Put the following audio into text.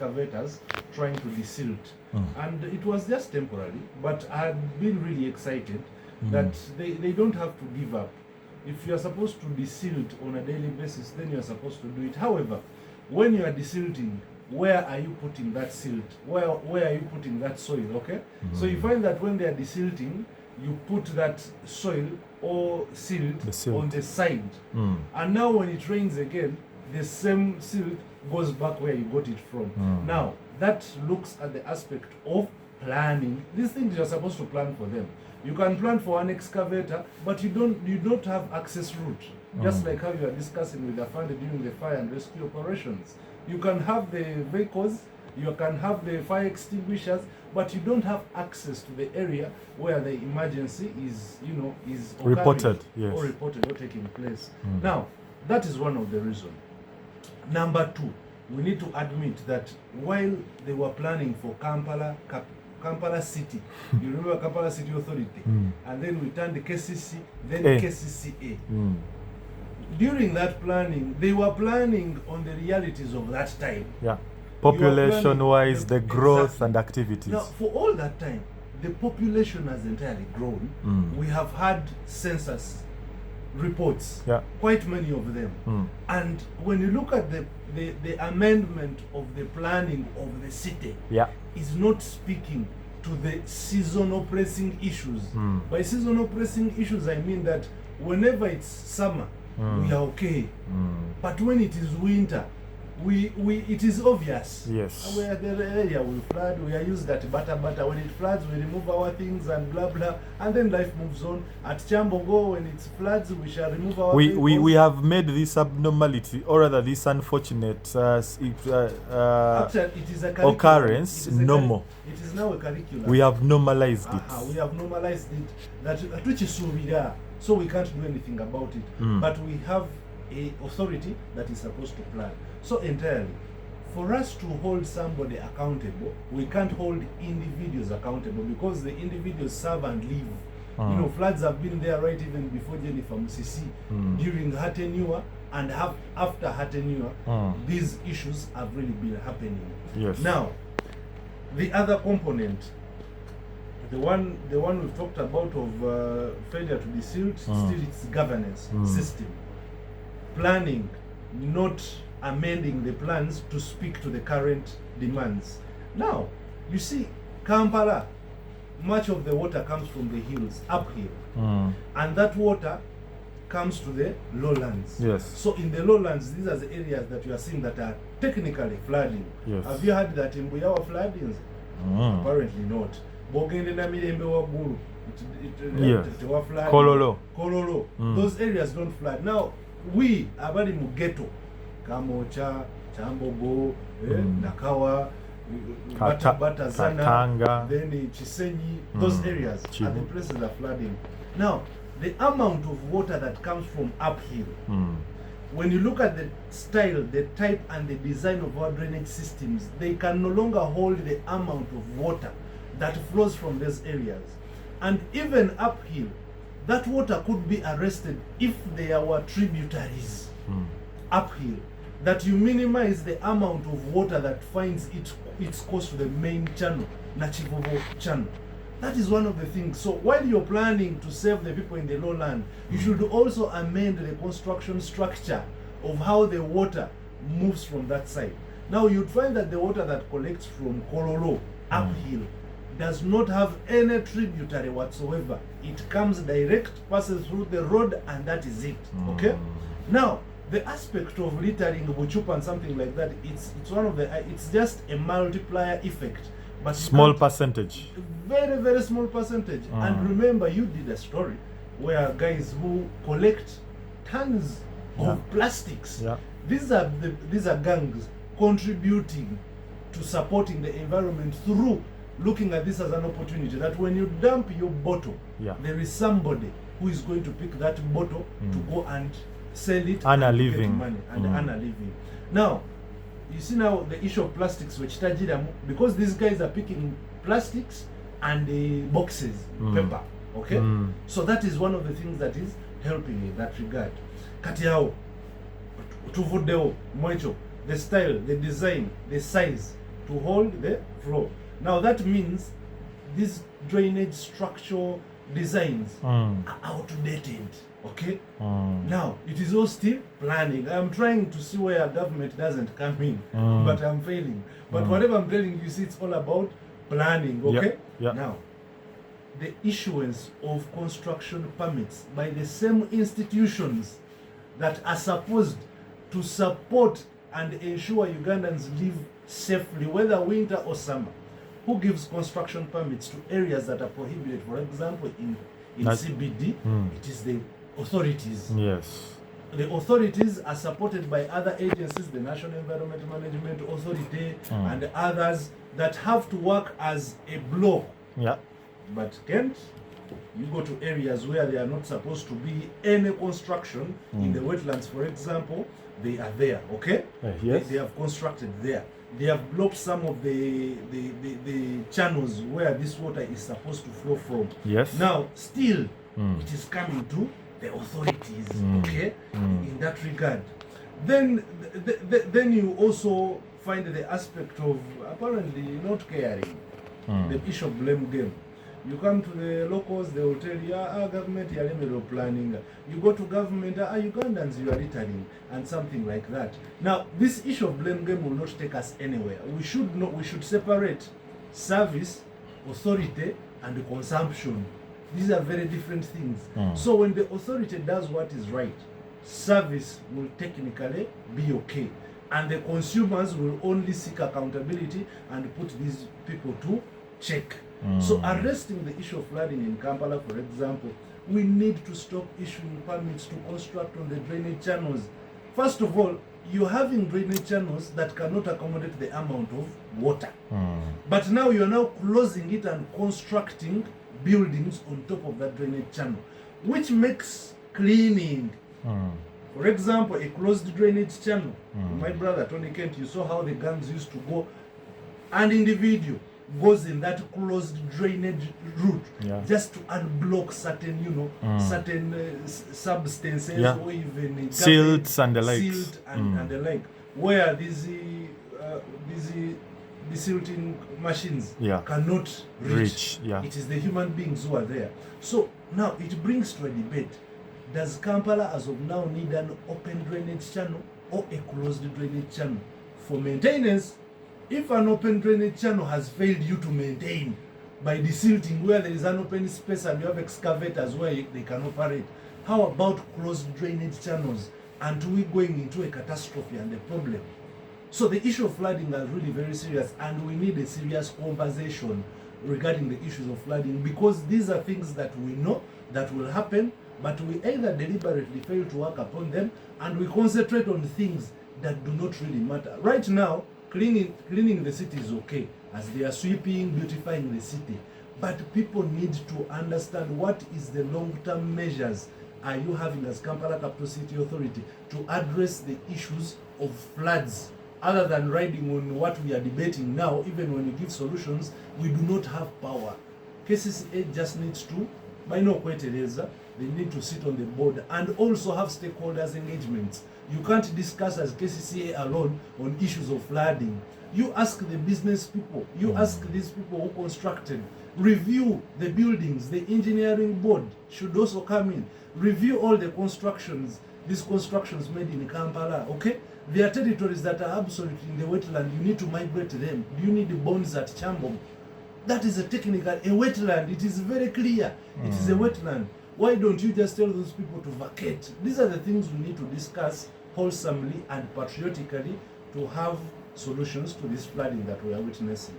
excavators trying to desilt. And it was just temporary, but I had been really excited that they don't have to give up. If you are supposed to desilt on a daily basis, then you are supposed to do it. However, when you are desilting, where are you putting that silt? Where are you putting that soil? Okay? So you find that when they are desilting, you put that soil or silt on the side. And now when it rains again, the same silt goes back where you got it from. Now, that looks at the aspect of planning. These things you're supposed to plan for them. You can plan for an excavator, but you don't have access route. Just like how you are discussing with the fund during the fire and rescue operations. You can have the vehicles, you can have the fire extinguishers, but you don't have access to the area where the emergency is reported, or taking place. Now, that is one of the reasons. Number two, we need to admit that while they were planning for Kampala City, you remember Kampala City Authority, and then we turned the KCC, then KCCA. During that planning, they were planning on the realities of that time. Yeah, population-wise, the growth and activities. Now, for all that time, the population has entirely grown. We have had census reports, quite many of them. And when you look at the amendment of the planning of the city, is not speaking to the seasonal pressing issues. By seasonal pressing issues, I mean that whenever it's summer, we are okay. But when it is winter, it is obvious. Yes. Where the area will flood, we are used at bata. When it floods, we remove our things and blah blah, and then life moves on. At Chambogo, when it floods, we shall remove our we have made this abnormality, or rather this unfortunate actually, it is a occurrence normal. It is now a curriculum. We have normalized it. We have normalized it. That so we can't do anything about it. But we have a authority that is supposed to plan. So entirely, for us to hold somebody accountable, we can't hold individuals accountable because the individuals serve and live. Floods have been there right even before Jennifer Musisi, during her tenure and after her tenure. These issues have really been happening. Yes. Now, the other component, the one we've talked about of failure to desilt, still its governance system. Planning, not amending the plans to speak to the current demands. Now, you see, Kampala, much of the water comes from the hills, uphill. And that water comes to the lowlands. Yes. So in the lowlands, these are the areas that you are seeing that are technically flooding. Yes. Have you heard that in Buyawa floodings? Apparently not. Bogende na Mirembe wa Buru. Kololo. Those areas don't flood. Now, we abali mu ghetto, Kamocha, Chambogo, Nakawa, Bata Zana, Katanga, then Chisenyi, those areas are the places that are flooding. Now, the amount of water that comes from uphill, when you look at the style, the type and the design of our drainage systems, they can no longer hold the amount of water that flows from those areas. And even uphill, that water could be arrested if there were tributaries uphill, that you minimize the amount of water that finds its course to the main channel, Nachivovo channel. That is one of the things. So while you're planning to save the people in the lowland, you should also amend the construction structure of how the water moves from that side. Now you'd find that the water that collects from Kololo uphill does not have any tributary whatsoever. It comes direct, passes through the road, and that is it. Okay? Now, the aspect of littering Buchupa and something like that, it's one of the it's just a multiplier effect. But small percentage. Very, very small percentage. And remember, you did a story where guys who collect tons of plastics. These are gangs contributing to supporting the environment through looking at this as an opportunity that when you dump your bottle, there is somebody who is going to pick that bottle to go and sell it and get living money and earn a living. Now, you see now the issue of plastics, which because these guys are picking plastics and the boxes, paper. Okay, so that is one of the things that is helping in that regard. Katiao, tuvudeo, moicho, the style, the design, the size, to hold the flow. Now that means these drainage structural designs are outdated. Okay? Now it is all still planning. I'm trying to see where government doesn't come in, but I'm failing. But whatever I'm telling you, see, it's all about planning. Okay? Yep. Now, the issuance of construction permits by the same institutions that are supposed to support and ensure Ugandans live safely, whether winter or summer. Who gives construction permits to areas that are prohibited? For example, in CBD, it is the authorities. Yes. The authorities are supported by other agencies, the National Environment Management Authority and others that have to work as a block. Yeah. But Kent, you go to areas where there are not supposed to be any construction in the wetlands, for example, they are there, okay? Yes. They have constructed there. They have blocked some of the channels where this water is supposed to flow from. Yes. Now, still, it is coming to the authorities, okay, in that regard. Then you also find the aspect of apparently not caring, the issue of blame game. You come to the locals, they will tell you, government, you are planning. You go to government, Ugandans, you are littering, and something like that. Now, this issue of blame game will not take us anywhere. We should separate service, authority, and consumption. These are very different things. So when the authority does what is right, service will technically be okay. And the consumers will only seek accountability and put these people to check. So arresting the issue of flooding in Kampala, for example, we need to stop issuing permits to construct on the drainage channels. First of all, you're having drainage channels that cannot accommodate the amount of water. But now you're now closing it and constructing buildings on top of that drainage channel, which makes cleaning. For example, a closed drainage channel. My brother Tony Kent, you saw how the gangs used to go, and in the video goes in that closed drainage route just to unblock certain, certain substances or even silts and the like. Silt and the like, where these desilting machines cannot reach. It is the human beings who are there. So now it brings to a debate. Does Kampala as of now need an open drainage channel or a closed drainage channel? For maintenance, if an open drainage channel has failed you to maintain by desilting where there is an open space and you have excavators where they can operate, how about closed drainage channels? And we going into a catastrophe and a problem? So the issue of flooding is really very serious, and we need a serious conversation regarding the issues of flooding, because these are things that we know that will happen, but we either deliberately fail to work upon them and we concentrate on things that do not really matter. Right now, cleaning the city is okay, as they are sweeping, beautifying the city. But people need to understand what is the long-term measures are you having as Kampala Capital City Authority to address the issues of floods, other than riding on what we are debating now. Even when you give solutions, we do not have power. KCCA just needs to, by no kwetereza, they need to sit on the board and also have stakeholders engagements. You can't discuss as KCCA alone on issues of flooding. You ask the business people, you ask these people who constructed, review the buildings. The engineering board should also come in, review all the constructions, these constructions made in Kampala, okay? There are territories that are absolutely in the wetland. You need to migrate them. Do you need the bonds at Chambom? That is a wetland. It is very clear. It is a wetland. Why don't you just tell those people to vacate? These are the things we need to discuss wholesomely and patriotically to have solutions to this flooding that we are witnessing.